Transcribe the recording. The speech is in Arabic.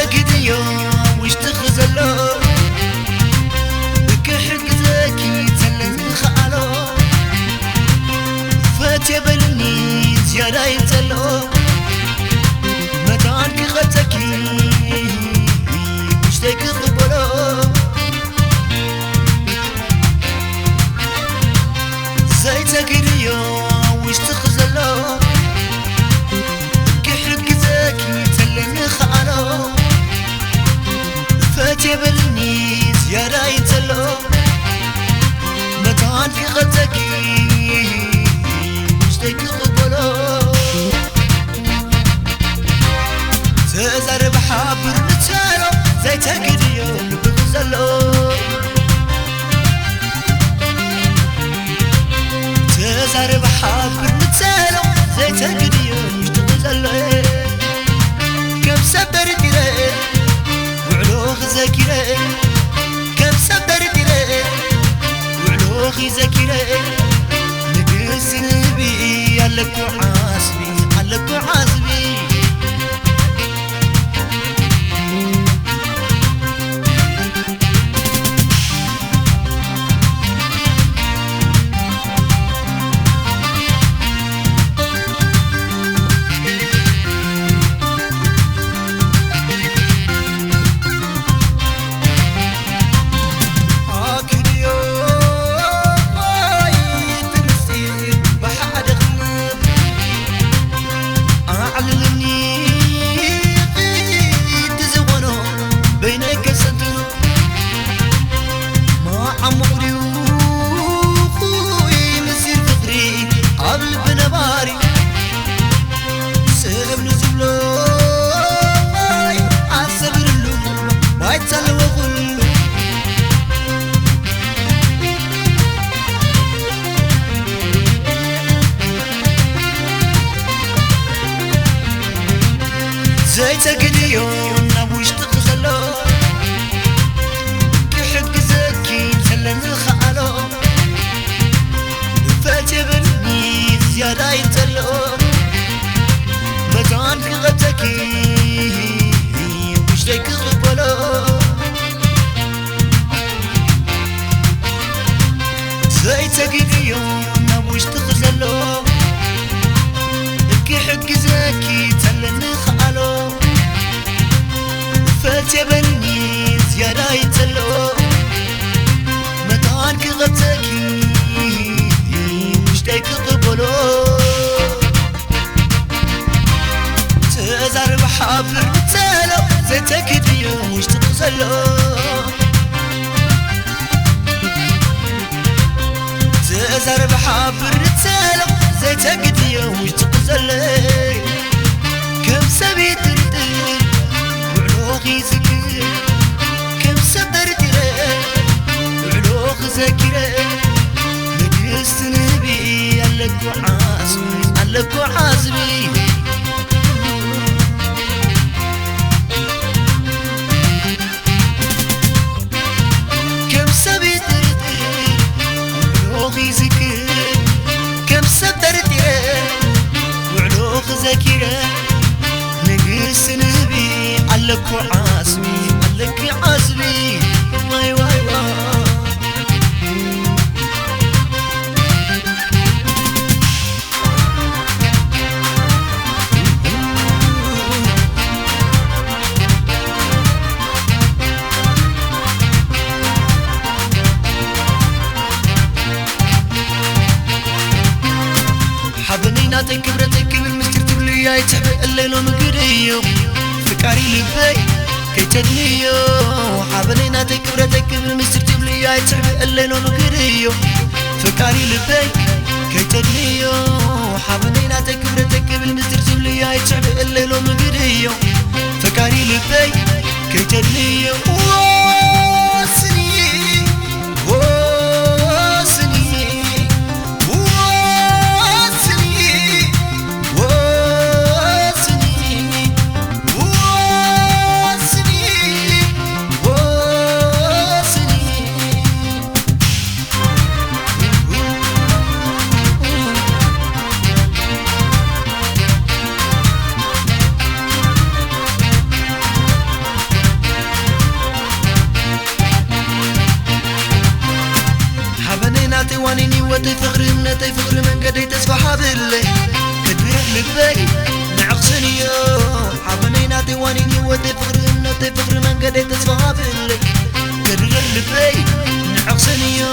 أغهديو وش تخزلو بكحق زكي تلن خالو فاتي بلني زيادة يتلو متانك غتكي وش تكذبلو زيت أغهديو وش تخزلو بكحق زكي تلن خالو فاتي بلني زيادة يتلو متانك غتكي وش تكذبلو تزار بحابر نتالو زيت أغهديو بغزلو تزار بحابر نتالو زيت أغهديو وش تغزلو كم سبرت لي وعلوخ زكيري كم سبرت لي وعلوخ زكيري نقص نبي عليك وحاسبي عليك وحاسبي زيت أغهديو نبوش تغزلو كحق زكي تلن خالو فاتي بلني زيادة يتلو متانك غتكي وش تكذبلو زيت أغهديو نبوش تغزلو كحق زكي تلن خالو فاتي بلني زيادة يتلو متانك غتكي وش تكذبلو تزار بحابر نتالو زيت أغهديو وش تغزلو تزار بحابر نتالو زيت أغهديو وش تغزلو كم سبيت ردي وعلوخي زكي كم سبرت لي وعلوخ زكيري علكو عازبي كم سبيت وعلوخي ذكر كم سبترتي وعلوخ ذاكرة نقص نبي علكو عازبي علك عازبي واي واي واي حبنيناتي كبرتك بالمستر تبلي يا يتحب الليل ومقريو فكاري لبي كي تدنيو حبنيناتي كبرتك بالمستر تبلي يا يتحب الليل ومقريو فكاري لبي كي تدنيو حبنيناتي كبرتك بالمستر تبلي يا يتحب الليل ومقريو فكاري لبي كي تدنيو وانيني وتي فخر منتي فخر من قدي تسفح باللي كدبر لبي نعقسنيو حبنيناتي وانيني وتي فخر منتي فخر من قدي تسفح باللي كدبر لبي نعقسنيو